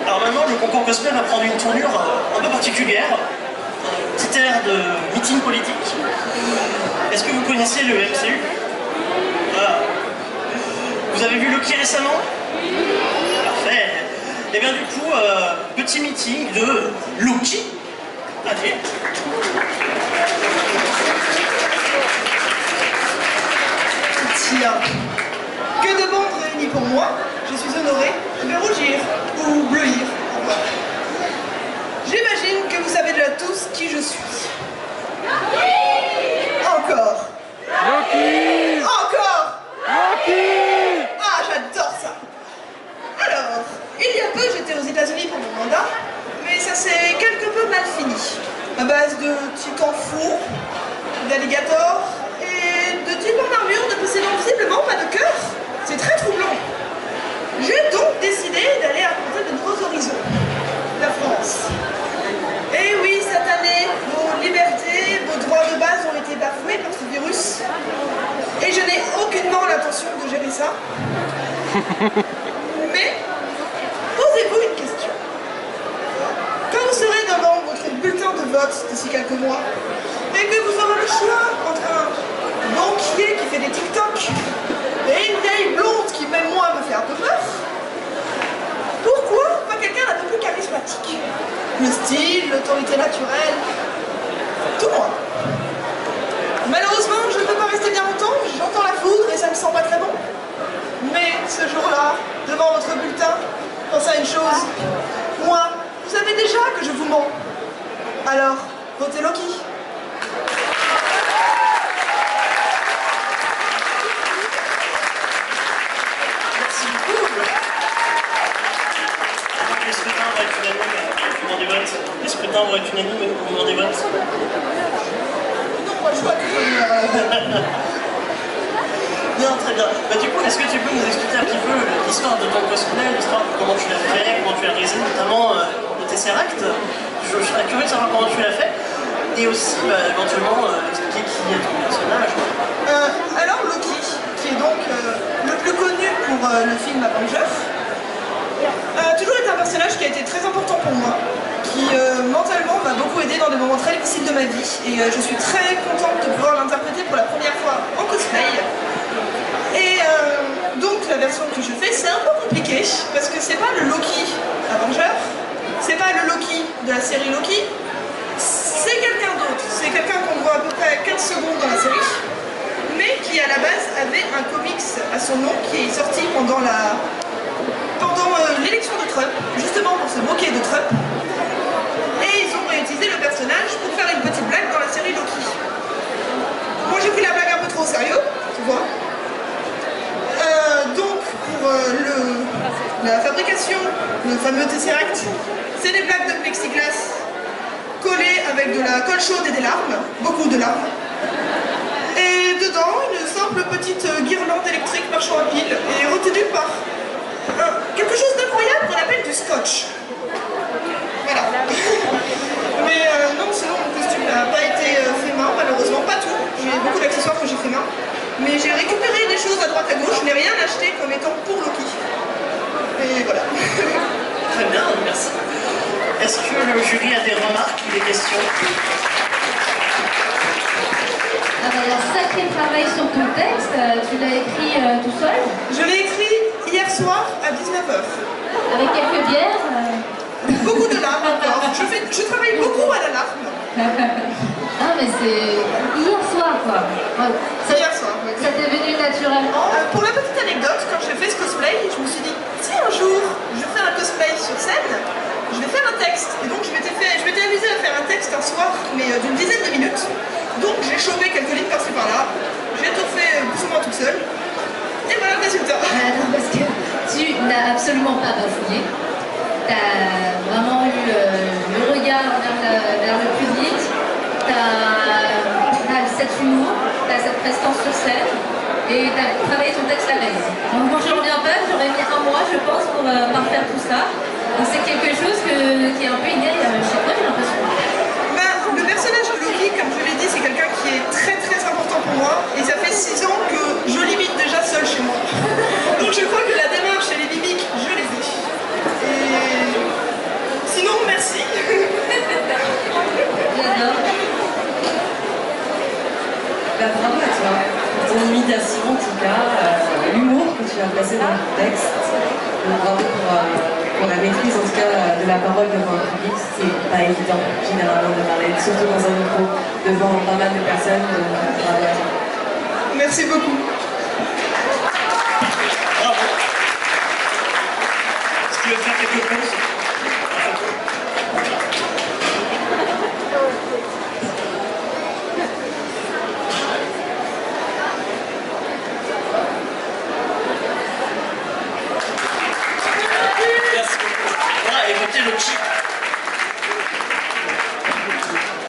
Alors maintenant, le concours cosplay va prendre une tournure un peu particulière. Petit air de meeting politique. Est-ce que vous connaissez le MCU? Voilà. Vous avez vu Loki récemment? Parfait. Et bien du coup, petit meeting de Loki. Allez. Tiens, que de monde réuni pour moi. Je suis honoré, je vais rougir ou bleuir. J'imagine que vous savez déjà tous qui je suis. Encore. Loki! Encore. Loki! Ah, j'adore ça. Alors, il y a peu, j'étais aux États-Unis pour mon mandat, mais ça s'est quelque peu mal fini. À base de titans fous, d'alligators et de types en armure ne possédant visiblement pas de cœur. C'est très troublant. J'ai donc décidé d'aller affronter de nouveaux horizons. La France. Et oui, cette année, vos libertés, vos droits de base ont été bafoués par ce virus. Et je n'ai aucunement l'intention de gérer ça. Mais, posez-vous une question. Quand vous serez devant votre bulletin de vote d'ici quelques mois, et que vous aurez le choix entre un banquier qui fait des TikTok et une vieille blonde qui, même moi, me fait un peu peur, pourquoi pas quelqu'un d'un peu plus charismatique? Le style, l'autorité naturelle, tout moi. Malheureusement, je ne peux pas rester bien longtemps, j'entends la foudre et ça me sent pas très bon. Mais ce jour-là, devant votre bulletin, pensez à une chose. Moi, vous savez déjà que je vous mens. Alors, votez Loki. Merci beaucoup. Les scrutins vont être unanimes au moment des votes. Les scrutins vont être unanimes au moment des votes. Non, moi je vois que Bien, très bien. Bah, du coup, est-ce que tu peux nous expliquer un petit peu l'histoire de ton cosplay, l'histoire de comment tu l'as fait, comment tu l'as réalisé, notamment le Tesseract? Je serais curieux de savoir comment tu l'as fait. Et aussi, éventuellement, expliquer qui est ton personnage. alors Loki, qui est donc le plus connu pour le film Avengers, a toujours été un personnage qui a été très important pour moi, qui mentalement m'a beaucoup aidé dans des moments très difficiles de ma vie, et je suis très contente de pouvoir l'interpréter pour la première fois en cosplay. Et donc la version que je fais, c'est un peu compliqué, parce que c'est pas le Loki Avenger, c'est pas le Loki de la série Loki, c'est quelqu'un d'autre, c'est quelqu'un qu'on voit à peu près 15 secondes dans la série, mais qui à la base avait un comics à son nom qui est sorti pendant l'élection de Trump, justement pour se moquer de Trump, et ils ont réutilisé le personnage pour faire une petite blague dans la série Loki. Moi j'ai pris la blague un peu trop au sérieux, tu vois. Donc pour la fabrication, le fameux Tesseract, c'est des plaques de plexiglas collées avec de la colle chaude et des larmes, beaucoup de larmes. Et dedans, une simple petite guirlande électrique marchant à pile et retenue par quelque chose d'incroyable qu'on appelle du scotch. Voilà. Mais non, sinon mon costume n'a pas été fait main, malheureusement, pas tout. J'ai beaucoup d'accessoires que j'ai fait main. Mais j'ai récupéré des choses à droite à gauche, je n'ai rien acheté comme étant pour Loki. Et voilà. Très bien, merci. Est-ce que le jury a des remarques ou des questions? Ah bah, il y a un sacré travail sur ton texte, tu l'as écrit tout seul? Je l'ai écrit hier soir à 19h. Avec quelques bières Beaucoup de larmes encore. Je travaille beaucoup à la larme. Ah mais c'est hier soir quoi. Ouais. C'est hier soir, oui. Ça t'est venu naturellement? Pour la petite anecdote, quand j'ai fait ce cosplay, je me suis dit, si un jour je fais un cosplay sur scène, je vais faire un texte. Et donc je m'étais amusée à faire un texte un soir, mais d'une dizaine de minutes. Donc j'ai chopé quelques lignes par-ci par-là. J'ai tout fait plus ou moins toute seule. Et voilà le résultat. Non, parce que tu n'as absolument pas bafouillé. Tu as vraiment eu le regard vers le public. Tu as cet humour, tu as cette prestance sur scène. Et tu as travaillé ton texte la veille. Donc quand je ne reviens pas, j'aurais mis un mois, je pense, pour parfaire tout ça. Donc c'est quelque chose qui est un peu inné chez toi, j'ai l'impression. Le personnage de Loki, comme je l'ai dit, c'est quelqu'un qui est très très important pour moi. Et ça fait 6 ans que je l'imite déjà seule chez moi. Donc je crois que la démarche et les mimiques, je les ai. Et cas, l'humour que tu as placé dans le texte. Donc, bravo pour la maîtrise en tout cas de la parole devant un public. C'est pas évident généralement de parler, surtout dans un micro, devant pas mal de personnes. Donc, bravo à toi. Merci beaucoup.